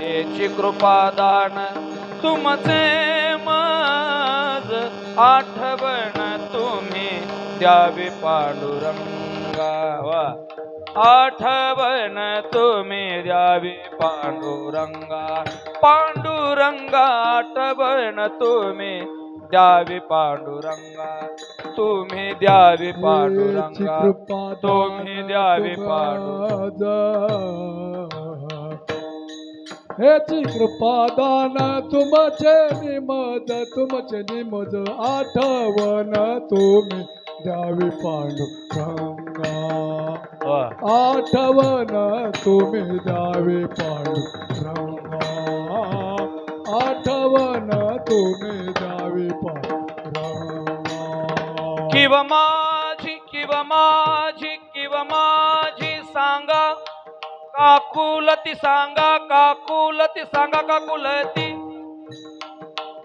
हेची कृपादान तुमचे मज आठवण तुम्ही द्यावी पांडुरंगा वा आठवण तुम्ही द्यावी पांडुरंगा पांडुरंगा आठवण तुम्ही द्यावी पांडुरंगा तुम्ही द्यावी पांडुरंगा तुम्ही द्यावी पांडुरंगा हेची कृपादान तुमचे निमज आठवण तुम्ही द्यावी पांडुरंगा आठवण तुम्ही द्यावी पांडुरंगा आठवण तुम्ही द्यावी पांडुरंगा किव माझी सांगा काकुलती सांगा काकुलती सांगा काकुलती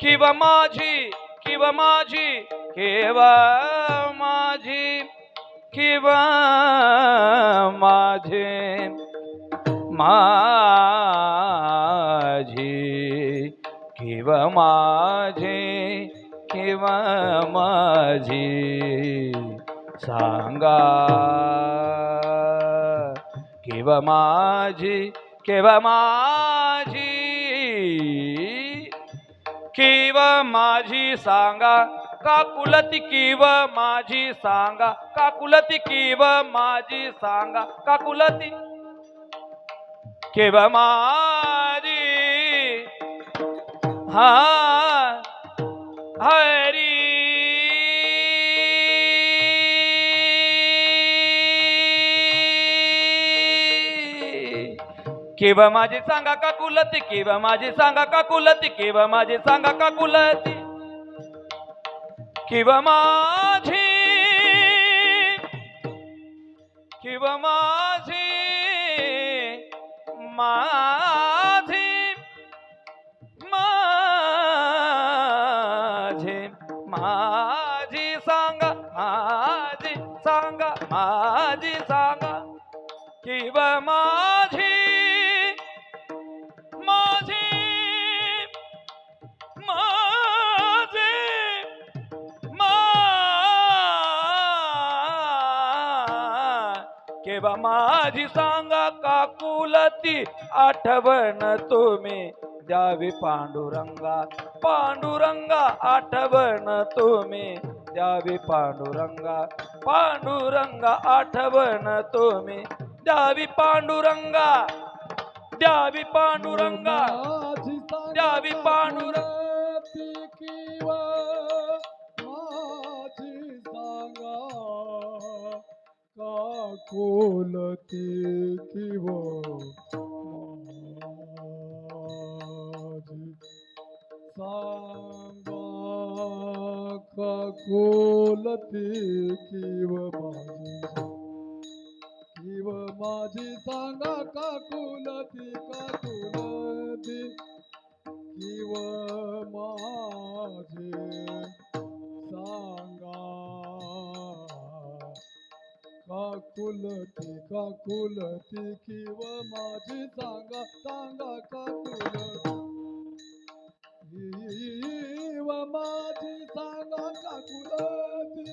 किव माझी केव माझी किव माझे किव माझी सांगा केव माझी सांगा काकुलती किव माझी सांगा काकुलती किव माझी सांगा काकुलती केव माझी हा हरी केव माझी सांगा काकुलती केव माझी सांगा काकुलती केव माझी सांगा काकुलती केव माझी माझी सांगा केव माझी केव माझी सांगा काकुलती आठवण तुम्ही द्यावी पांडुरंगा पांडुरंगा आठवण तुम्ही द्यावी पांडुरंगा पांडुरंगा आठवण तुम्ही द्यावी पांडुरंगा द्यावी पांडुरंगा द्यावी पांडुरंगा काकुलती किव सांगा काकुलती किव माझी सांगा काकुलती किव माझी सांगा काकुलती किव माझी सांगा काकुलती किव माझी सांगा काकुलती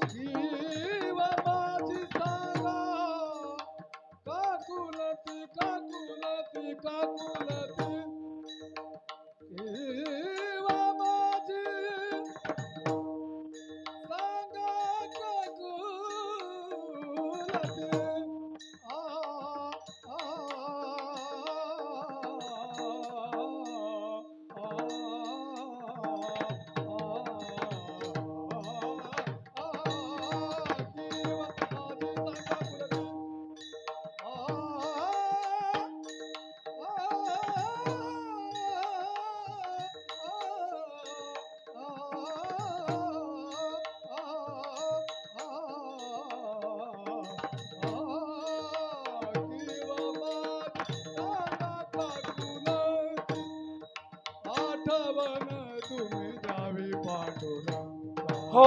किव माझी सांगा काकुलती किव माझी सांगा काकुलती हो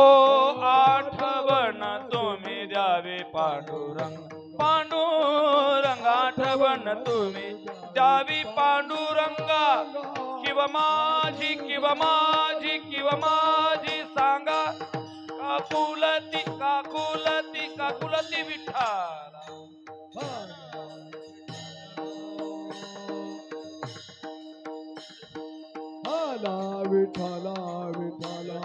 आठवण तुम्ही द्यावे पांडुरंग पांडुरंग आठवण तुम्ही द्यावी पांडुरंगा किंवा माझी सांगा काकुलती विठ्ठला हाला विठ्ठला विठ्ठला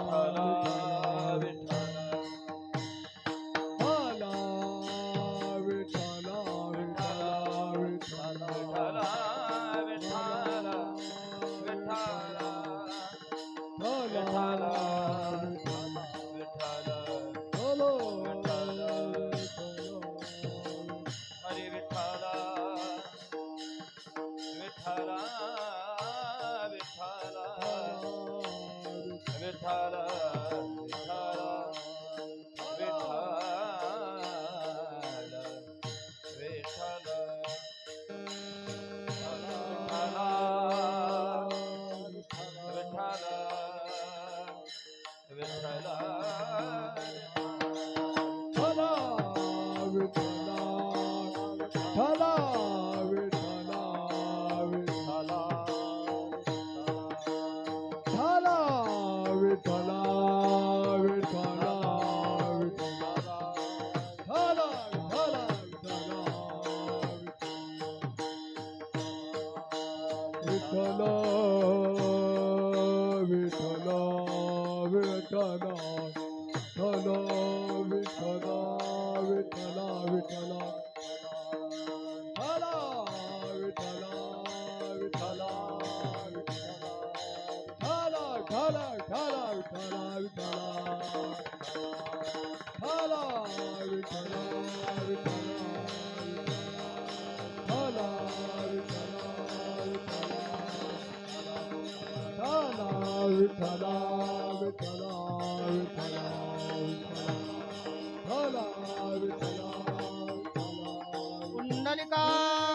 हाला विठ्ठला विठ्ठला हाला बोलो हरे विठ्ठला विठ्ठला विठ्ठला विठ्ठला कुंडलिका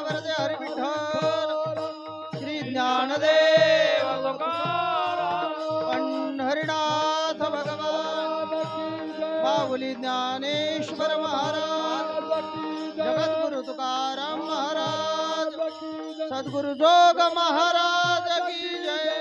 वरदे हरी विठ्ठल श्री ज्ञानदेव पंढरीनाथ भगवान माऊली ज्ञानेश्वर महाराज जगद्गुरु तुकाराम महाराज सद्गुरु जोग महाराज की जय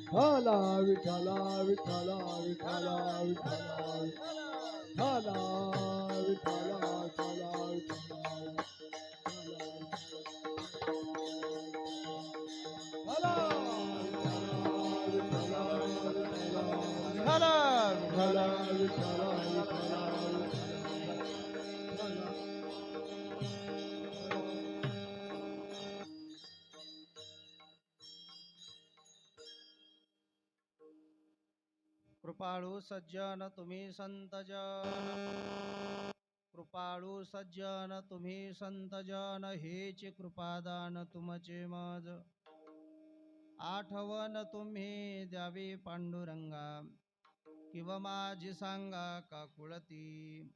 विठाला विठाला विठाला विठाला विठाला कृपाळू सज्जन तुम्ही संत जन कृपाळू सज्जन तुम्ही संत जन हेच कृपादान तुमचे मज आठवण तुम्ही द्यावी पांडुरंगा किंवा माझी सांगा काकुळती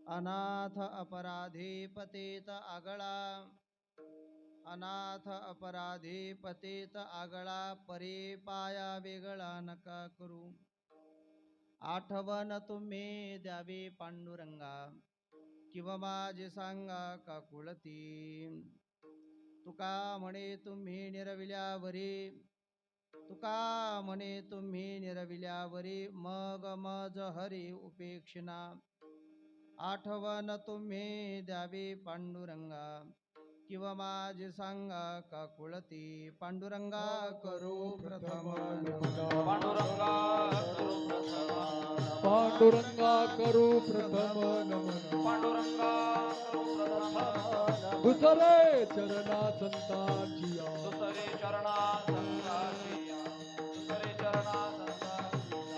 अनाथ अपराधी पतित आगळा अनाथ अपराधी पतित आगळा परी पाया वेगळा नका करू आठवण तुम्ही द्यावी पांडुरंगा किंवा माझी सांगा काकुळती तुका म्हणे तुम्ही निरविल्यावरी तुका म्हणे तुम्ही निरविल्यावरी मग मज हरी उपेक्षिना आठवण तुम्ही द्यावी पांडुरंगा किंवा माझी सांगा काकुळती पांडुरंगा करू प्रथम पांडुरंगा करू प्रथम नमन पांडुरंगा करू प्रथम दुसरे चरणा संतांचिया दुसरे चरणा संतांचिया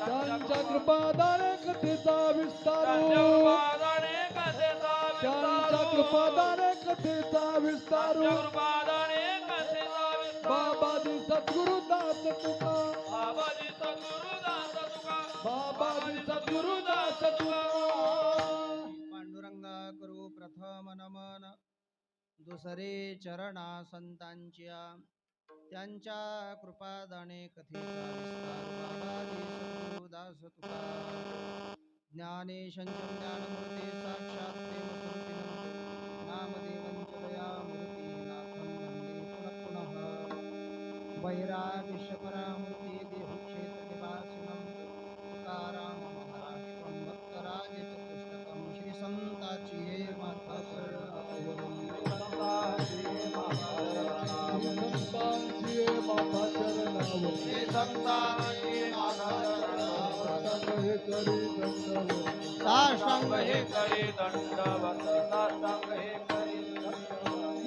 त्यांच्या कृपादाने कथेचा विस्तारू कृपादाने कथेचा त्यांच्या कृपादाने कथेचा विस्तारू कृपादाने कथेचा बाबाजी सद्गुरुदास तुका बाबाजी सद्गुरुदास तुका बाबाजी सद्गुरुदास तुका पांडुरंगा करू प्रथम नमन दुसरे चरणा संतांच्या त्यांच्या कृपादाने कथेचा विस्तार बाबाजी सद्गुरुदास तुका ज्ञानेशंच ज्ञानमूर्ती साक्षात प्रेमस्वरूपिणं नामदेवंच दयामूर्ती नाथं वंदे पुनः पुनः वैराग्यपरामूर्ती देहुक्षेत्र निवासिनं तुकाराम महाराष्ट्रं भक्तराज चतुष्टकं श्री संताची हे माता संतांची माता चरणावर श्री संताची माता हे करी दंडवत साष्टांग हे करी दंडवत साष्टांग हे करी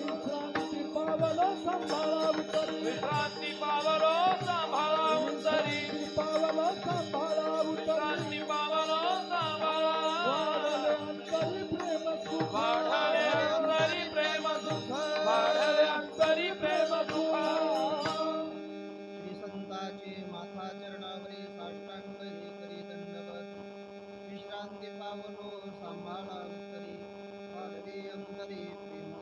विश्रांती पावलो सांभाळा उतरी विश्रांती पावलो सांभाळा उतरी पावलो सांभाळा उतरी विश्रांती पावलो सांभाळा वाढले अंतरी प्रेम सुख वाढले अंतरी प्रेम सुख श्री संताचे माथा चरणावरी साष्टांग हे करी दंडवत विश्रांती पावलो सांभाळा उत्तरी वाढले अंतरी प्रेम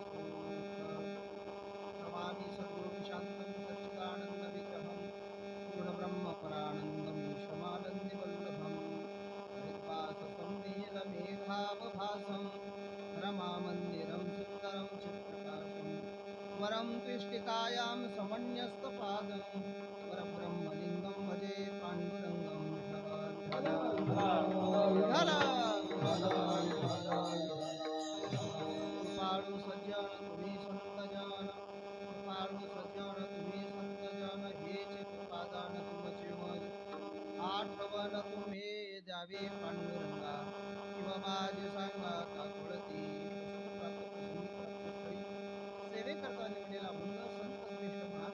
नमामि सद्गुरुं शान्तं सच्चिदानन्द विग्रहं पूर्णब्रह्म परानन्दमीशमानन्दि वल्लभं हरिद्वास संनील मेघावभासं रमामन्दिरं सुन्दरं चित्प्रकाशं वरं त्रिष्टिकायां समन्यस्तपादं परब्रह्मलिङ्गं भजे पाण्डुरङ्गं कृपाळु सज्जन तुम्ही संतजन कृपाळु सज्जन तुम्ही संतजन हेच कृपादान तुमचे मज आठवण तुम्ही द्यावी पांडुरंगा किंवा माझे सांगा का कुळती सेवे करता निवडलेला भंग संत श्रेष्ठ महान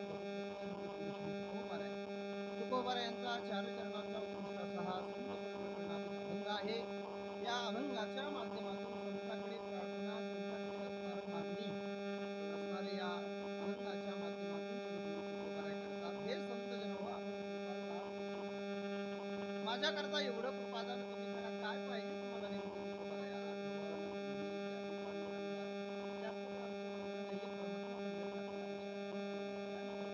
तुकोबारा यांचा चारुचरणाचा उत्कृष्ट असा हा संत प्रकरणातील अभंग आहे. या अभंगाच्या माध्यमातून संतांकडे प्रार्थना संतांकडे असणारं मागणी असणारे या अभंगाच्या माध्यमातून तुकोबारा करतात. हे संत जन हो, आपण कृपाळू आहात. माझ्याकरता एवढं कृपादान तुम्ही करा. काय पाहिजे तुम्हाला नेमकं तुकोबारा या आठवण तुम्ही द्यावी पांडुरंगा. जास्त काय आमचं मागणं नाहीये. परमात्मा पंढरनाथ आमची आठवण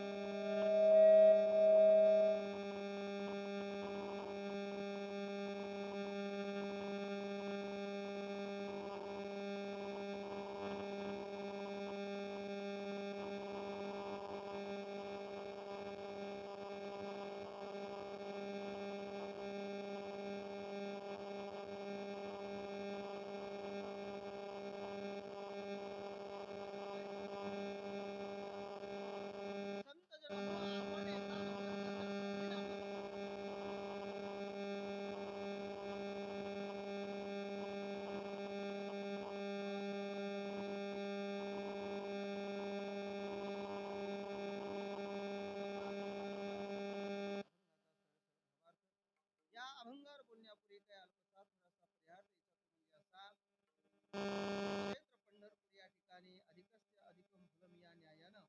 संत जन हो, आपण एकदा भगवंताच्या स्वाधीनामध्ये या अभंगावर बोलण्यापूर्वी काही अल्पसा थोडासा पर्याय द्यायचा तो म्हणजे असा क्षेत्र पंढरपूर या ठिकाणी अधिकस्य अधिकम फलम या न्यायानं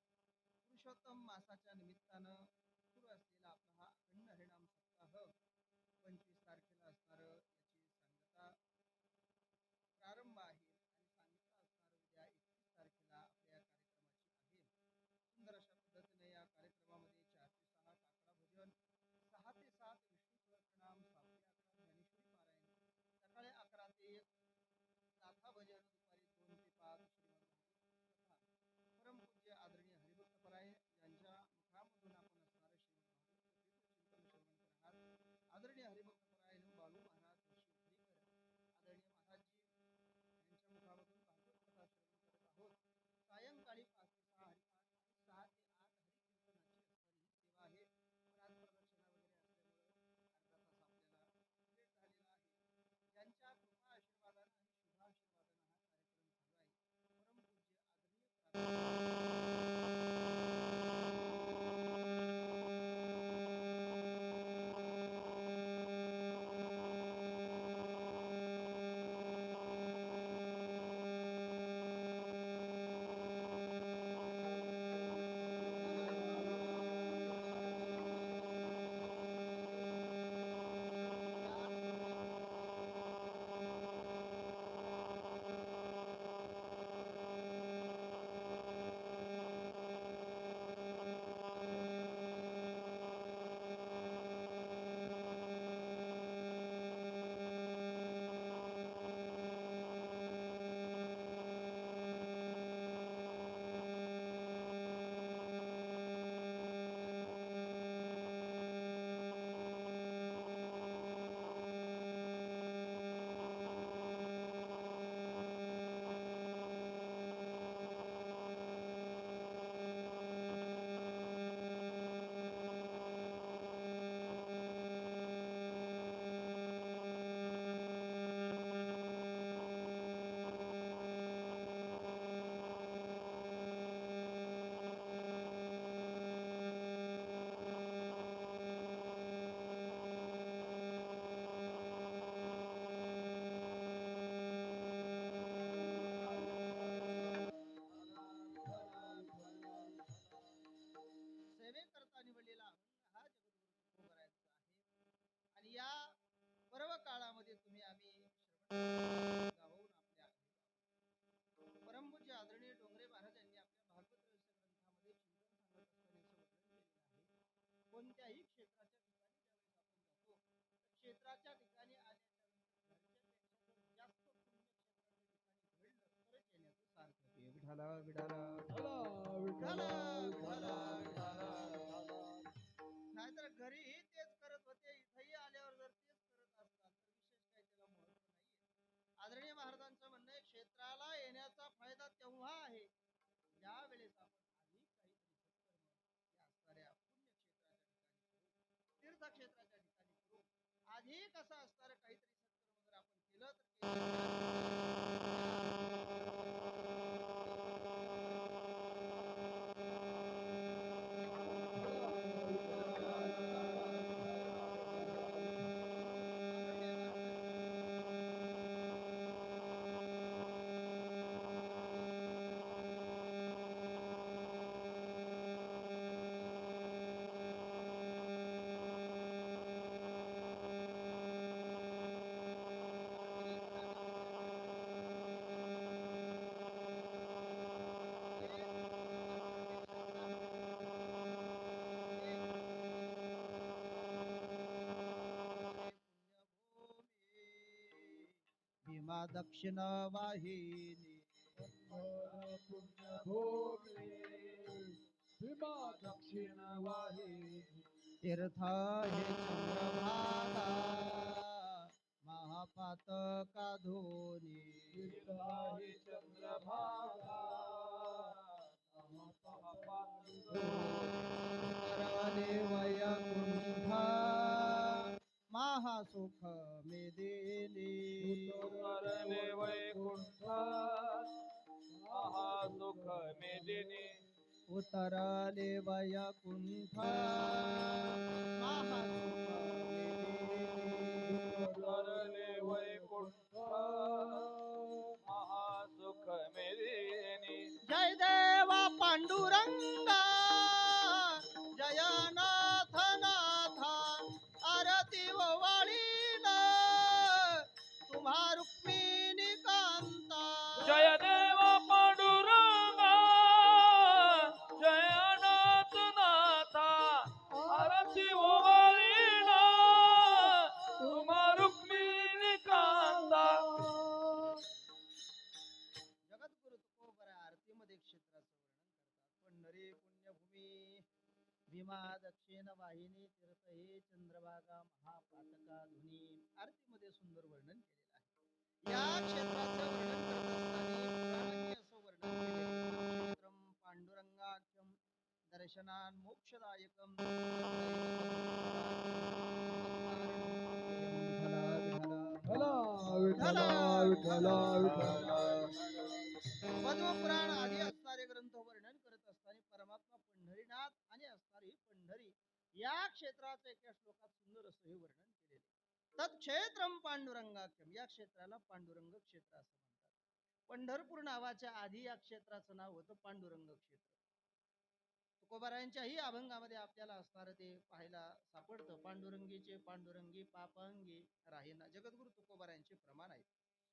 पुरुषोत्तम मासाच्या निमित्तानं सुरू असलेला आपला हा अखंड हरिनाम सप्ताह 25 तारखेला असणार याची सांगता प्रारंभ आहे आणि सांगता असणार उद्या 31 तारखेला आपल्या या कार्यक्रमाची आहे. सुंदर अशा पद्धतीने या कार्यक्रमामध्ये 4 ते 6 काकडा भजन, 6 ते 7 विष्णू सहस्रनाम, 7 ते 11 ज्ञानेश्वरी पारायण, सकाळी 11 ते 1 गाथा भजन, दुपारी 2 ते 5 श्रीमद भागवत कथा, परमपूज्य आदरणीय हरिभक्त पराय यांच्या मुखामधून आपण असणारं श्रीमद भागवत कथेचं गावाहून आपल्या परमपूज्य आदरणीय डोंगरे महाराज यांनी आपल्या भागवत रहस्य ग्रंथामध्ये चिंतन सांगत असताना असं वर्णन केलेलं आहे. कोणत्याही क्षेत्राच्या ठिकाणी ज्यावेळेस आपण जातो, तर क्षेत्राच्या ठिकाणी आल्याच्या नंतर घरच्यापेक्षा जर जास्त पुण्य क्षेत्राच्या ठिकाणी घडलं तरच येण्याचं सार्थक आहे. विठाला विठाला विठाला विठाला विठाला विठाला विठाला नाहीतर घरीही तेच करत होते, इथेही आल्यावर जर तेच करत असतात तर विशेष काही त्याला महत्व नाहीये. आदरणीय महाराजांचं म्हणणं आहे, क्षेत्राला येण्याचा फायदा तेव्हा आहे ज्या वेळेस आपण अधिक काहीतरी सत्कर्म या असणाऱ्या पुण्यक्षेत्राच्या ठिकाणी करू, तीर्थक्षेत्राच्या ठिकाणी करू. अधिक असं असणारं काहीतरी सत्कर्म जर आपण केलं तर भीमा दक्षिण वाहिनी पुण्यभूमी भीमा दक्षिण वाहिनी तीर्थ हे चंद्रभागा महापातका धोनी तीर्थाही चंद्रभागा करले वैकुंठ महासुख मेदिनी करले वैकुंठ महासुख मेदिनी उतरले वैकुंठ महासुख मेदिनी करले वैकुंठ महासुख मेदिनी जय देवा पांडुरंगा जय नाथ नाथा आरती ओवाळीला तुम्हा रुक्मिणी कांता जय देव पांडुरंगा जय नाथ नाथा आरती ओवाळीला तुम्हा रुक्मिणी कांता जगद्गुरु तुकोबरा आरतीमध्ये क्षेत्राचं वर्णन करतात. पंढरी पुण्यभूमी भीमा दक्षिण वाहिनी तीर्थ हे चंद्रभागा महापातका धुनी आरतीमध्ये सुंदर वर्णन केलेलं आहे. या क्षेत्राचं वर्णन करत असताना पुराणांनी असं वर्णन केलेलं आहे. क्षेत्रम पांडुरंगाख्यम दर्शनान मोक्षदायकम विठाला विठाला विठाला पद्मपुराण आदी असणारे ग्रंथ वर्णन करत असताना परमात्मा पंढरीनाथ आणि असणारी पंढरी या क्षेत्राचं एका श्लोकात सुंदर असं हे वर्णन केलेले. तत्क्षेत्रम पांडुरंगाख्यम या क्षेत्राला पांडुरंग क्षेत्र असं म्हणतात. पंढरपूर नावाच्या आधी या क्षेत्राचं नाव होतं पांडुरंग क्षेत्र. तुकोबारायांच्याही अभंगामध्ये आपल्याला असणार ते पाहायला सापडतं. पांडुरंगीचे पांडुरंगी पापांगी राहीना जगद्गुरु तुकोबारायांचे प्रमाण आहे.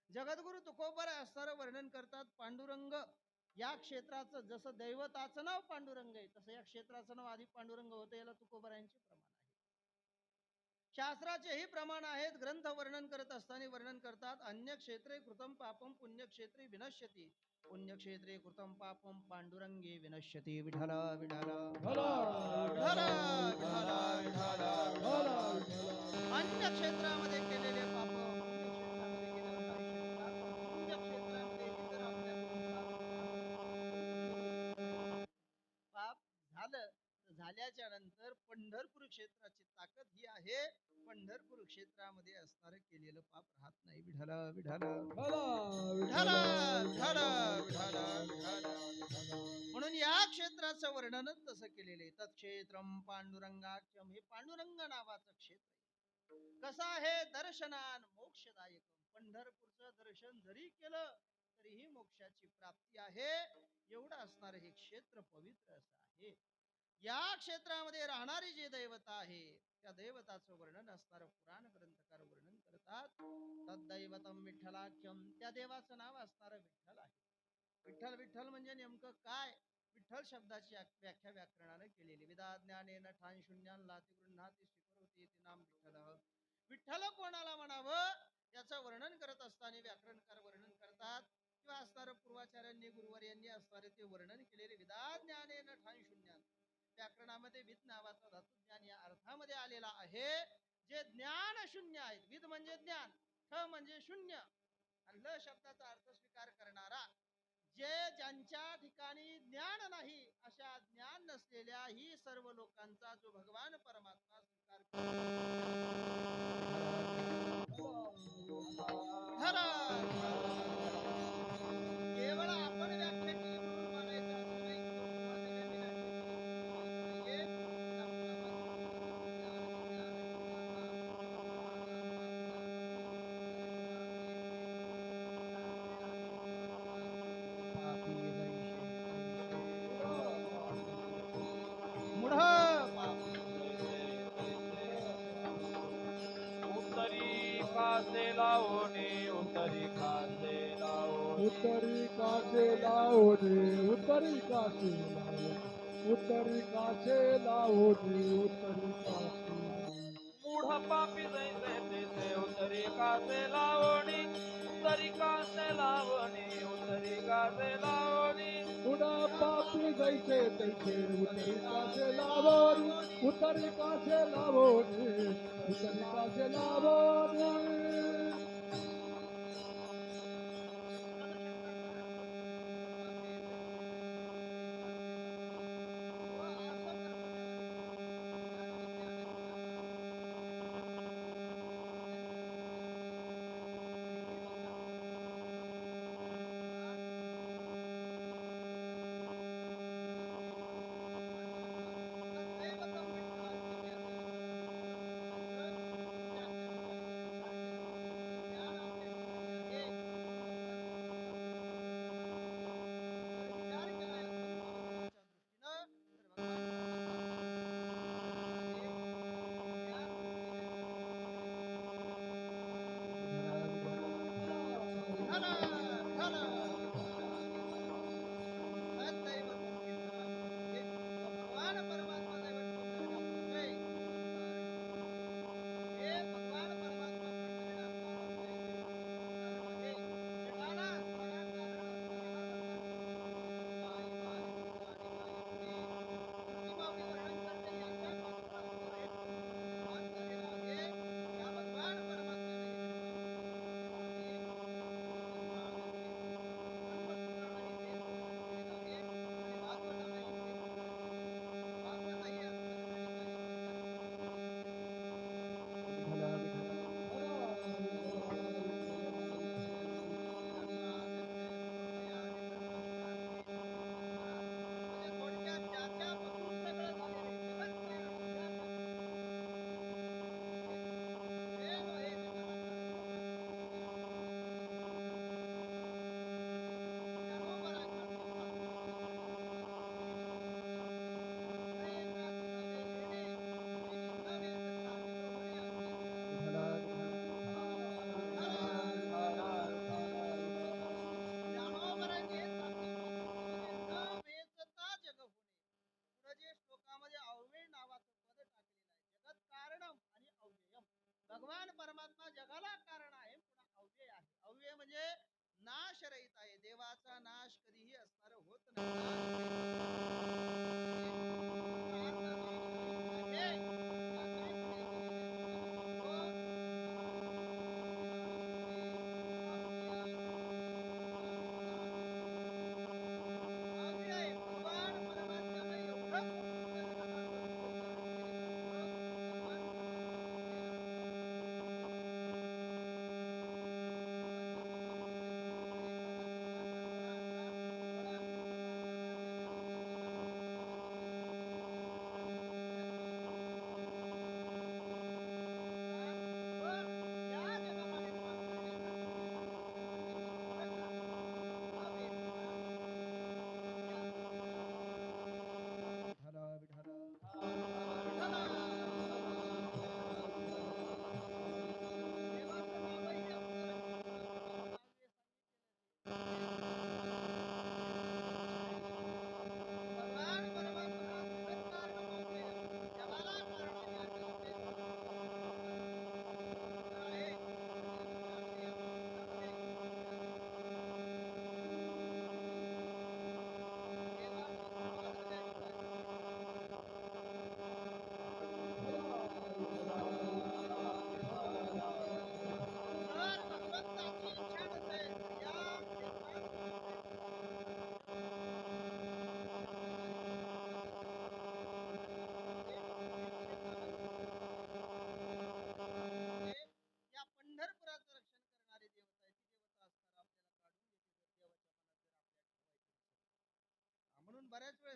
जगद्गुरु तुकोबार असणारं वर्णन करतात. पांडुरंग या क्षेत्राचं जसं दैवताचं नाव पांडुरंग आहे तसं या क्षेत्राचं नाव आधी पांडुरंग होतं. याला तुकोबारायांचे प्रमाण आहे. शास्त्राचेही प्रमाण आहेत. ग्रंथ वर्णन करत असताना वर्णन करतात. अन्य क्षेत्रे कृतम पापम पुण्यक्षेत्री विनश्यती पुण्यक्षेत्रे कृतम पापम पांडुरंगे विनश्यती. विठाला विठाला विठाला विठाला विठाला अन्य क्षेत्रामध्ये केलेले पाप पुण्यक्षेत्रामध्ये गेल्यावर नाही शिकतात. पुण्यक्षेत्रामध्येही जर आपल्याकडून पाप झालं तर झाल्याच्या नंतर पंढरपूर क्षेत्राची ताकद ही आहे. पंढरपूर क्षेत्रामध्ये असणारं केलेलं पाप राहत नाही. विठाला विठाला विठाला विठाला विठाला विठाला. म्हणून या क्षेत्राचं वर्णनच तसं केलेलं आहे. तत्क्षेत्रम पांडुरंगाख्यम हे पांडुरंग नावाचं क्षेत्र कसं आहे. दर्शनान मोक्षदायक पंढरपूरचं दर्शन जरी केलं तरीही मोक्षाची प्राप्ती आहे. एवढं असणारं हे क्षेत्र पवित्र असं आहे. या क्षेत्रामध्ये राहणारी जे दैवता आहे त्या दैवताचं वर्णन असणारं पुराण ग्रंथकार वर्णन करतात. तद्दैवतम विठ्ठलाख्यम, त्या देवाचं नाव असणारं विठ्ठल आहे. विठ्ठल विठ्ठल म्हणजे नेमकं काय? विठ्ठल शब्दाची व्याख्या व्याकरणाने केलेली. विदा ज्ञानेन ठाण शून्यान लाती गृह्णाती स्वीकरोति इति नाम विठ्ठल. विठ्ठल कोणाला म्हणावं याचं वर्णन करत असताना व्याकरणकार वर्णन करतात किंवा असणारं पूर्वाचार्यांनी गुरुवर्यांनी असणारे ते वर्णन केलेले. विदा ज्ञानेन ठाण शून्यान, व्याकरणामध्ये विद नावाचा धातू ज्ञान या अर्थामध्ये आलेला आहे. जे ज्ञान शून्य आहेत, विद म्हणजे ज्ञान, ठ म्हणजे शून्य आणि ल शब्दाचा अर्थ स्वीकार करणारा, जे ज्यांच्या ठिकाणी ज्ञान नाही अशा ज्ञान नसलेल्या ही सर्व लोकांचा जो भगवान परमात्मा स्वीकार केवळ आपण व्याख्या केली म्हणून मानायचं असं नाही, किंवा पूर्वाचार्यांनी व्याख्या केली म्हणून मानायचं नाहीये. त्याला प्रामाणिक ज्ञान विज्ञान मूढ उत्तरी कासे लावणे, उत्तरी कासे लावणे, उत्तरी कासे लावणे, उत्तरी कासे लावणे, उत्तरी कासे लावणे, उत्तरी कासे लावणे. मूढ पापी जैसे तैसे, उत्तरी कासे लावणे, उत्तरी कासे लावणे, उत्तरी कासे लावणे. पुन्हा पापी जैसे तैसे, उत्तरी कासे लावणे, उत्तरी कासे लावणे, उत्तरी कासे लावणे. भगवान परमात्मा दैवत पंढरीनाथ होते. हे भगवान परमात्मा पंढरीनाथ नावाचं हे दैवत कारण आहे. जगाला असणारा कारण असणारा हा भगवान परमात्मा. माऊली वर्णन करते याच्या पासून असणारं हे निर्माण झालेलं आहे. या भगवान परमात्म्याने हे निर्माण केलेलं आहे. ब्रह्मसूत्रालाही तेच वर्णन केलेलं आहे आणि भागवतालाही तेच वर्णन केलेलं आहे. भागवतही असणारं त्या ठिकाणी विठ्ठला विठ्ठला विठ्ठला विठ्ठला म्हणजे थोडक्यात ज्याच्यापासून सगळं झालेलं आहे, जगत कारण ज्या देव हे जगाला कारण ज्ञानोबराच्या विठ्ठला विठ्ठला ज्ञानोबरांनी हे सात्विक मातृत्वामध्ये न वेचता जग होणे, पुढे जे श्लोकामध्ये अव्यय नावाचं पद टाकलेलं आहे, जगत कारणम आणि अव्ययम. भगवान परमात्मा जगाला कारण आहे, पुन्हा अव्यय आहे. अव्यय म्हणजे नाश रहित आहे. देवाचा नाश कधीही असणार होत नाही. भगवान परमात्म्याने एवढं संपूर्ण जगताचं रूप धारण केलेलं असतं. भगवान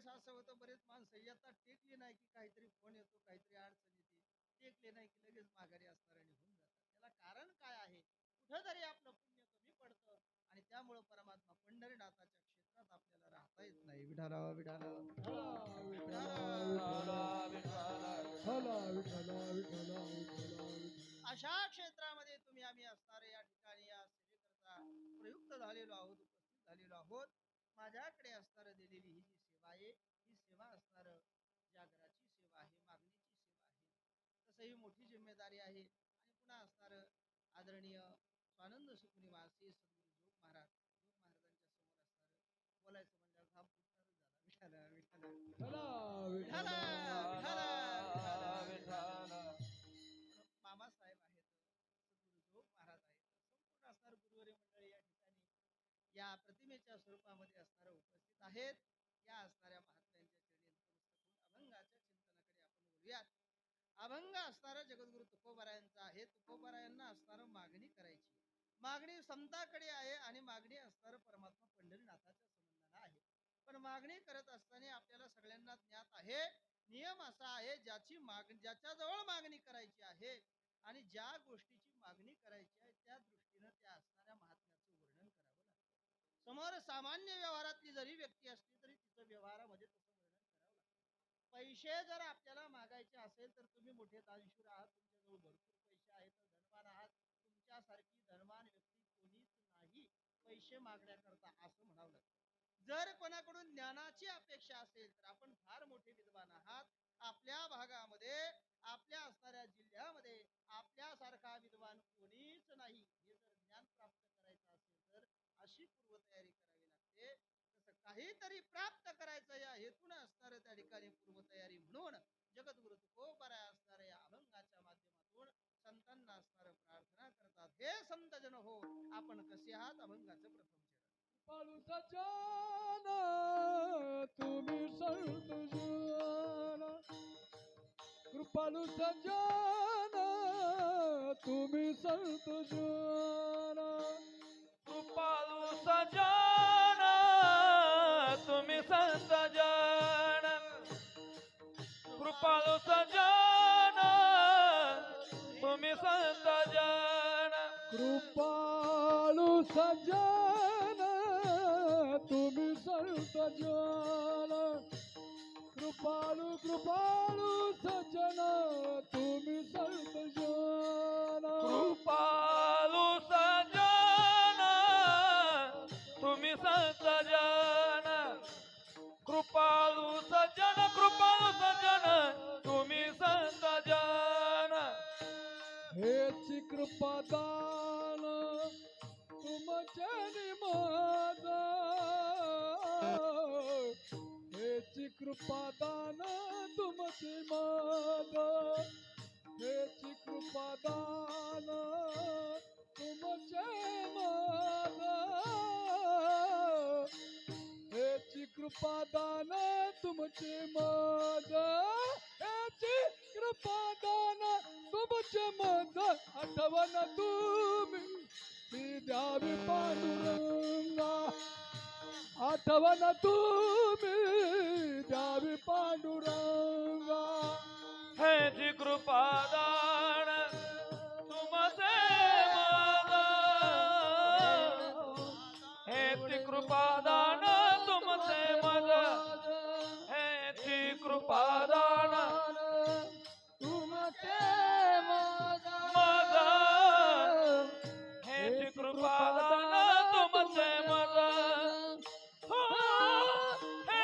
वेळेस असं होतं, बरेच माणसं येतात, टेकली नाही की काहीतरी फोन येतो, काहीतरी अडचण येते, टेकले नाही की लगेच माघारी असणार आणि होऊन जातात. त्याला कारण काय आहे? कुठंतरी आपलं पुण्य कमी पडतं आणि त्यामुळं परमात्मा पंढरीनाथाच्या क्षेत्रात आपल्याला राहता येत नाही. विठाला विठाला अशा क्षेत्रामध्ये तुम्ही आम्ही असणारे या ठिकाणी या सेवेकरता प्रयुक्त झालेलो आहोत, उपस्थित झालेलो आहोत. माझ्याकडे असणार दिलेली ही जी सेवा आहे, ही सेवा असणार जागराची सेवा आहे, मागणीची सेवा आहे. तसं ही मोठी जिम्मेदारी आहे. आणि पुन्हा असणार आदरणीय स्वानंद सुखनिवासी सद्गुरू जोग महाराज, जोग महाराजांच्या समोर असणार बोलायचं म्हणजे घाम फुटणारच झाला. विठाला विठाला विठाला विठाला मामासाहेब आहेत, सद्गुरू जोग महाराज आहेत, संपूर्ण असणार गुरुवारी मंडळी या ठिकाणी या प्रतिमेच्या स्वरूपामध्ये असणारे उपस्थित आहेत. या असणाऱ्या महात्म्यांच्या चरणी नतमस्तक होऊन अभंगाच्या चिंतनाकडे आपण बोलूयात. अभंग असणारा जगद्गुरु तुकोबारायांचा आहे. तुकोबारायांना असणारं मागणी करायची, मागणी संतांकडे आहे आणि मागणी असणारं परमात्मा पंढरीनाथाच्या संबंधानं आहे. पण मागणी करत असताना आपल्याला सगळ्यांना ज्ञात आहे, नियम असा आहे, ज्याच्याजवळ मागणी करायची आहे आणि ज्या गोष्टीची मागणी करायची आहे त्या दृष्टीनं त्या असणाऱ्या महात्म्याचं वर्णन करावं लागतं. समोर सामान्य व्यवहारातली जरी व्यक्ती असली तरी तिचं व्यवहारामध्ये तसं वर्णन करावं लागतं. पैसे जर आपल्याला मागायचे असेल तर तुम्ही मोठे दानशूर आहात, तुमच्याजवळ भरपूर पैसे आहेत, धनवान आहात, तुमच्यासारखी धनवान व्यक्ती कोणीच नाही पैसे मागण्याकरता, असं म्हणावं लागतं. जर कोणाकडून ज्ञानाची अपेक्षा असेल तर आपण फार मोठे विद्वान आहात, आपल्या भागामध्ये आपल्या असणाऱ्या जिल्ह्यामध्ये आपल्यासारखा विद्वान कोणीच नाही, हे जर ज्ञान प्राप्त करायचं असेल तर अशी पूर्वतयारी करावी लागते. तसं काहीतरी प्राप्त करायचं या हेतून असणार त्या ठिकाणी पूर्वतयारी म्हणून जगद्गुरु तुकोबाराय असणाऱ्या या अभंगाच्या माध्यमातून संतांना असणार प्रार्थना करतात. हे संत जन हो, आपण कसे आहात? अभंगाचं प्रथम चरण. कृपाळू सज्जन तुम्ही संत जन, कृपाळू सज्जन तुम्ही संत जन, कृपाळू सजन तुम्ही संत जन, कृपाळू सजन तुम्ही संत जन, कृपाळू सज्जन तुम्ही संत जन, कृपाळू कृपाळू सज्जन तुम्ही संत जन, कृपाळू सजन तुम्ही संत जन, कृपाळू सजन, कृपाळू सजन तुम्ही संत जन, हेची कृपादान तुमचे निमाद, हेची कृपादान तुमचे माद, हेची कृपादान तुमचे माद, हेची कृपादान तुमचे माद, हेची कृपादान तुमचे मद, आठवण तुम्ही ती द्यावी पांडुरंगा, आठवण तुम्ही द्यावी पांडुरंगा, हेची कृपादान तुमचे मद, हेची कृपादान तुमचे मद, हेची कृपादान तुमचे मद, हेची कृपादान तुमचे मद,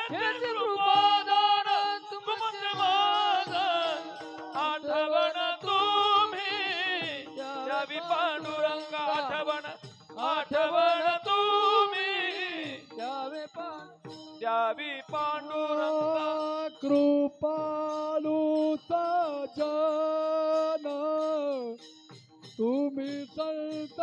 हेची कृपादान तुमचे मद, आठवण तुम्ही द्यावी पांडुरंगा, आठवण आठवण तुम्ही द्यावे द्यावी पांडुरंगा, कृपाळू सज्जन तुम्ही संत